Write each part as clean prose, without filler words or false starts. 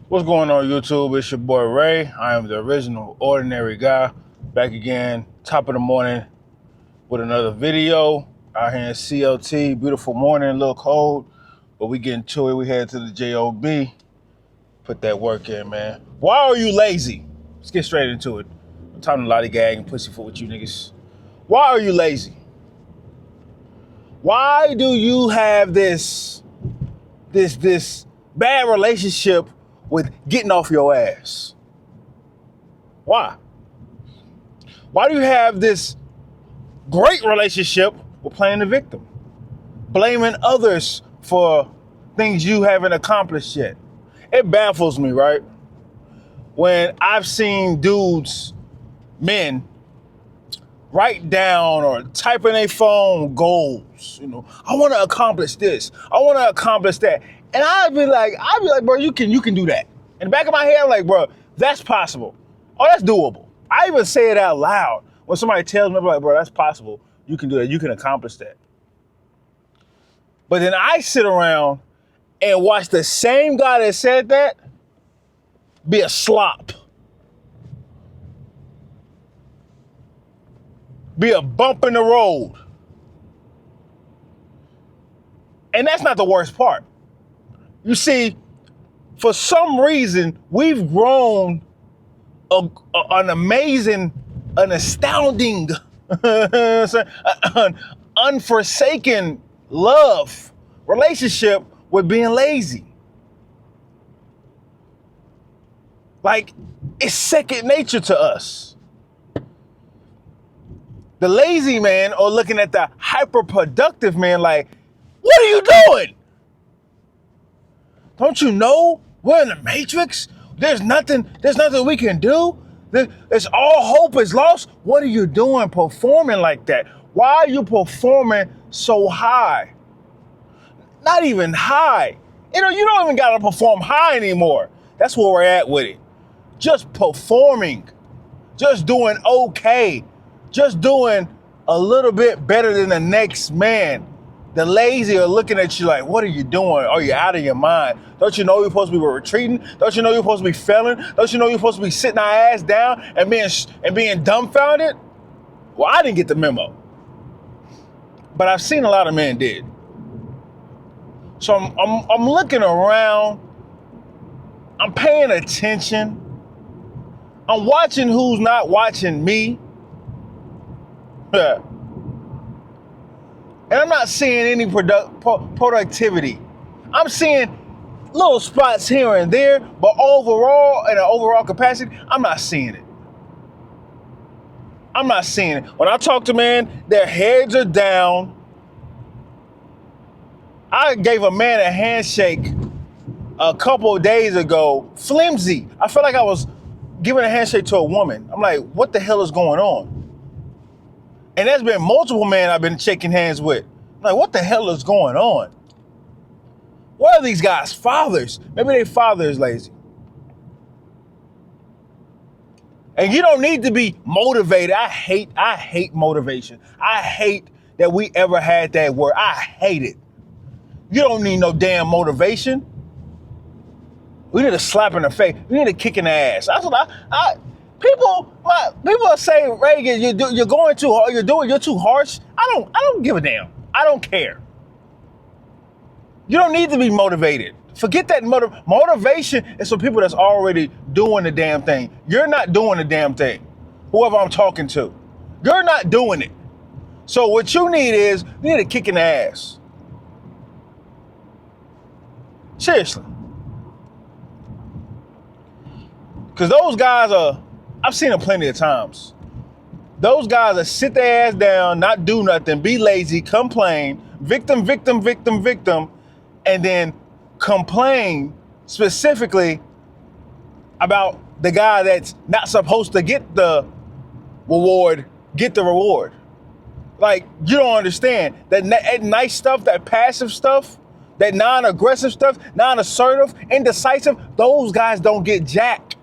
What's going on, YouTube? It's your boy Ray. I am the original ordinary guy. Back again, top of the morning with another video. Out here in CLT, beautiful morning, a little cold, but we getting to it. We head to the JOB. Put that work in, man. Why are you lazy? Let's get straight into it. I'm time to lollygag and pussyfoot with you niggas. Why are you lazy? Why do you have this bad relationship with getting off your ass? Why? Why do you have this great relationship with playing the victim? Blaming others for things you haven't accomplished yet. It baffles me, right? When I've seen dudes, men, write down or type in their phone goals. I want to accomplish this. I want to accomplish that. And I'd be like, bro, you can do that. In the back of my head, I'm like, bro, that's possible. Oh, that's doable. I even say it out loud. When somebody tells me, I'm like, bro, that's possible. You can do that. You can accomplish that. But then I sit around and watch the same guy that said that be a slop. Be a bump in the road. And that's not the worst part. You see, for some reason, we've grown an astounding, an unforsaken love relationship with being lazy. Like, it's second nature to us. The lazy man or looking at the hyper-productive man like, what are you doing? Don't you know we're in the Matrix? There's nothing we can do. It's all hope is lost. What are you doing performing like that? Why are you performing so high? Not even high. You don't even gotta perform high anymore. That's where we're at with it. Just performing. Just doing okay. Just doing a little bit better than the next man. The lazy are looking at you like, what are you doing? Are you out of your mind? Don't you know you're supposed to be retreating? Don't you know you're supposed to be failing? Don't you know you're supposed to be sitting our ass down and being dumbfounded? Well, I didn't get the memo. But I've seen a lot of men did. So I'm looking around. I'm paying attention. I'm watching who's not watching me. And I'm not seeing any productivity. I'm seeing little spots here and there, but overall, in an overall capacity, I'm not seeing it. I'm not seeing it. When I talk to men, their heads are down. I gave a man a handshake a couple of days ago, flimsy. I felt like I was giving a handshake to a woman. I'm like, what the hell is going on? And there's been multiple men I've been shaking hands with. I'm like, what the hell is going on? What are these guys' fathers? Maybe their father is lazy. And you don't need to be motivated. I hate motivation. I hate that we ever had that word. I hate it. You don't need no damn motivation. We need a slap in the face. We need a kick in the ass. That's what people say, Reagan, you're going too hard. You're too harsh. I don't give a damn. I don't care. You don't need to be motivated. Forget that motivation is for people that's already doing the damn thing. You're not doing the damn thing. Whoever I'm talking to, you're not doing it. So what you need is a kick in the ass. Seriously. Because those guys I've seen them plenty of times. Those guys that sit their ass down, not do nothing, be lazy, complain, victim, and then complain specifically about the guy that's not supposed to get the reward. Like, you don't understand. That nice stuff, that passive stuff, that non-aggressive stuff, non-assertive, indecisive, those guys don't get jack.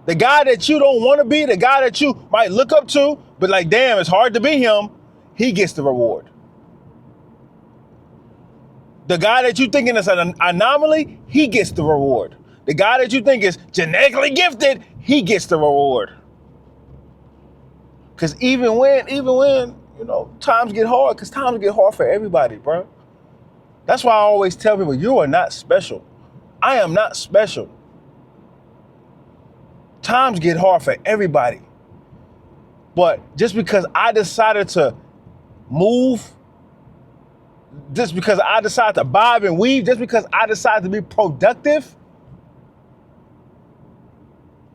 The guy that you don't want to be, the guy that you might look up to, but like, damn, it's hard to be him, he gets the reward. The guy that you thinking is an anomaly, he gets the reward. The guy that you think is genetically gifted, he gets the reward. Because even when, times get hard, because times get hard for everybody, bro. That's why I always tell people, you are not special. I am not special. Times get hard for everybody. But just because I decided to move, just because I decided to bob and weave, just because I decided to be productive,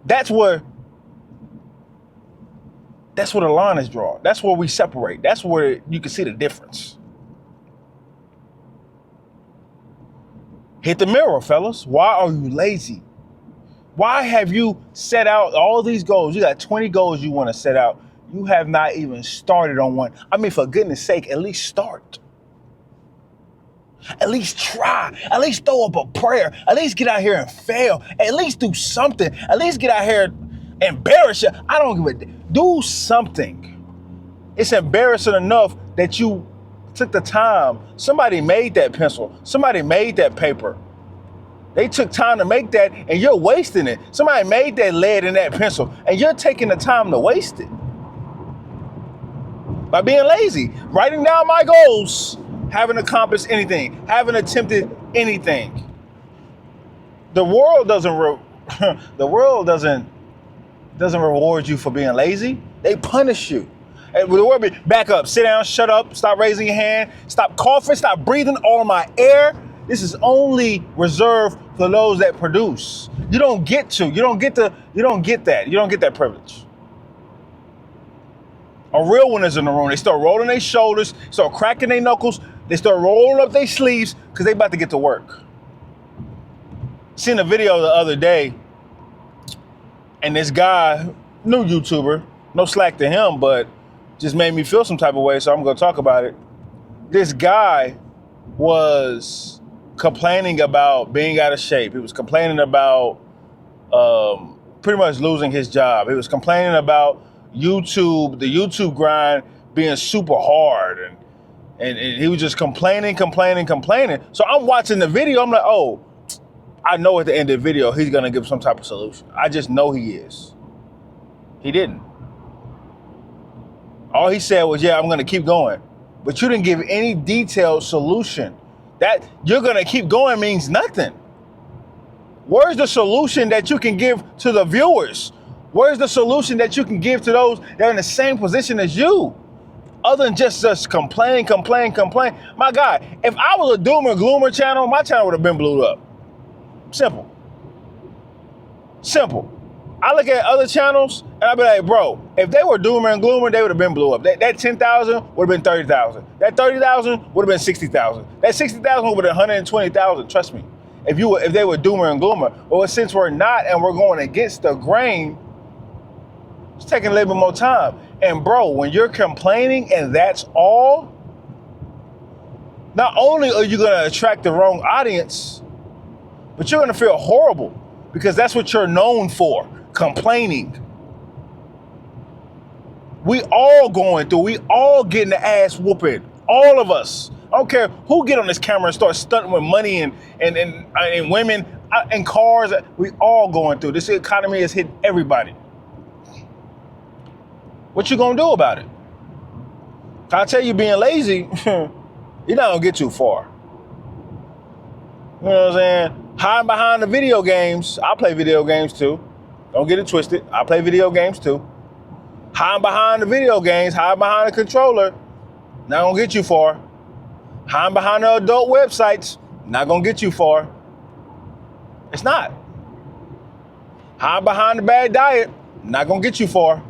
that's where the line is drawn. That's where we separate. That's where you can see the difference. Hit the mirror, fellas. Why are you lazy? Why have you set out all these goals? You got 20 goals you want to set out. You have not even started on one. I mean, for goodness sake, at least start. At least try. At least throw up a prayer. At least get out here and fail. At least do something. At least get out here and embarrass you. I don't give a do something. It's embarrassing enough that you took the time. Somebody made that pencil. Somebody made that paper. They took time to make that, and you're wasting it. Somebody made that lead in that pencil, and you're taking the time to waste it. By being lazy, writing down my goals, haven't accomplished anything, haven't attempted anything. The world doesn't reward you for being lazy. They punish you. And the word be back up, sit down, shut up, stop raising your hand, stop coughing, stop breathing all my air. This is only reserved for those that produce. You don't get that privilege. A real one is in the room. They start rolling their shoulders, start cracking their knuckles, they start rolling up their sleeves because they about to get to work. Seen a video the other day, and this guy, new YouTuber, no slack to him, but just made me feel some type of way, so I'm gonna talk about it. This guy was complaining about being out of shape. He was complaining about pretty much losing his job. He was complaining about the YouTube grind being super hard, and he was just complaining. So I'm watching the video, I'm like, oh, I know at the end of the video he's gonna give some type of solution. I just know he is. He didn't. All he said was, yeah, I'm gonna keep going. But you didn't give any detailed solution. That you're gonna keep going means nothing. Where's the solution that you can give to the viewers? Where's the solution that you can give to those that are in the same position as you? Other than just complain. My God, if I was a doom and gloomer channel, my channel would have been blew up. Simple. I look at other channels and I be like, bro, if they were doomer and gloomer, they would have been blew up. That 10,000 would have been 30,000. That 30,000 would have been 60,000. That 60,000 would have been 120,000. Trust me. If they were doomer and gloomer. Well, since we're not and we're going against the grain, it's taking a little bit more time. And bro, when you're complaining and that's all, not only are you gonna attract the wrong audience, but you're gonna feel horrible because that's what you're known for, complaining. We all going through, we all getting the ass whooping, all of us. I don't care who get on this camera and start stunting with money and women and cars. We all going through. This economy has hit everybody. What you gonna do about it? I tell you, being lazy, you're not gonna get too far. You know what I'm saying? Hiding behind the video games. I play video games too. Don't get it twisted. I play video games too. Hiding behind the video games, hiding behind the controller, not gonna get you far. Hiding behind the adult websites, not gonna get you far. It's not. Hiding behind the bad diet, not gonna get you far.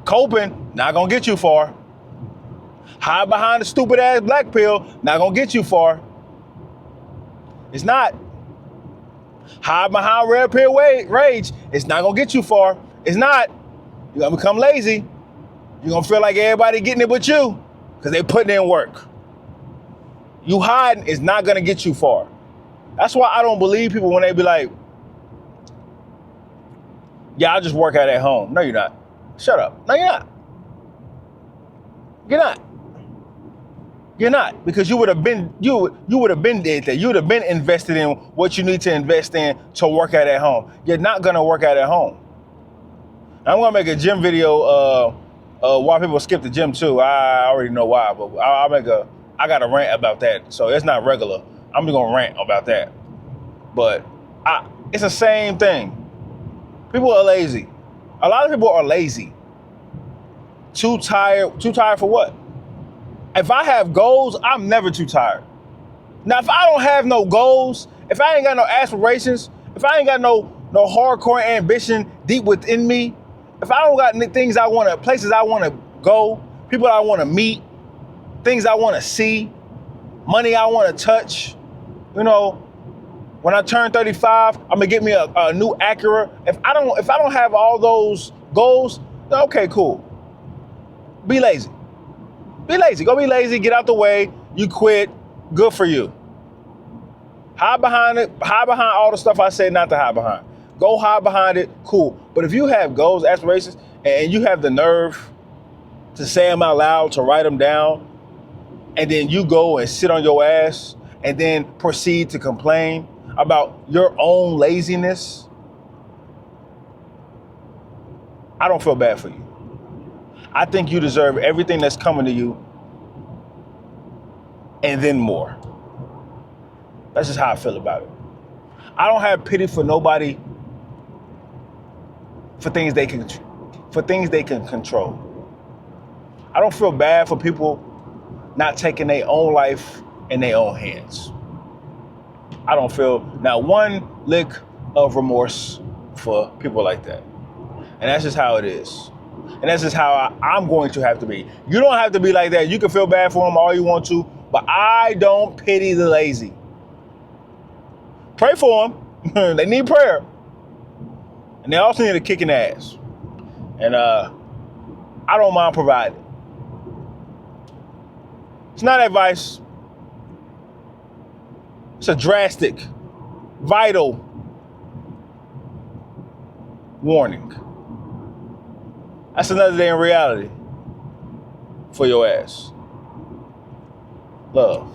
Coping, not gonna get you far. Hide behind the stupid ass black pill, not gonna get you far. It's not. Hide behind red pill rage, it's not gonna get you far. It's not. You're gonna become lazy. You're gonna feel like everybody getting it but you, because they putting in work. You hiding is not gonna get you far. That's why I don't believe people when they be like, yeah, I just work out at home. No, you're not. Shut up. No, you're not. You're not. You're not, because you would have been you would have been did that. You would have been invested in what you need to invest in to work out at home. You're not gonna work out at home. I'm gonna make a gym video. Why people skip the gym too. I already know why, but I got a rant about that. So it's not regular. I'm just gonna rant about that. But it's the same thing. People are lazy. A lot of people are lazy. Too tired. Too tired for what? If I have goals, I'm never too tired. Now, if I don't have no goals, if I ain't got no aspirations, if I ain't got no hardcore ambition deep within me, if I don't got things places I want to go, people I want to meet, things I want to see, money I want to touch, when I turn 35, I'm gonna get me a new Acura. If I don't have all those goals, then okay, cool. Be lazy. Be lazy. Go be lazy. Get out the way. You quit. Good for you. Hide behind it. Hide behind all the stuff I said not to hide behind. Go hide behind it. Cool. But if you have goals, aspirations, and you have the nerve to say them out loud, to write them down, and then you go and sit on your ass and then proceed to complain about your own laziness, I don't feel bad for you. I think you deserve everything that's coming to you and then more. That's just how I feel about it. I don't have pity for nobody for things they can control. I don't feel bad for people not taking their own life in their own hands. I don't feel not one lick of remorse for people like that. And that's just how it is. And that's just how I'm going to have to be. You don't have to be like that. You can feel bad for them all you want to, but I don't pity the lazy. Pray for them. They need prayer. And they also need a kick in the ass. And I don't mind providing. It's not advice. It's a drastic, vital warning. That's another day in reality for your ass. Love.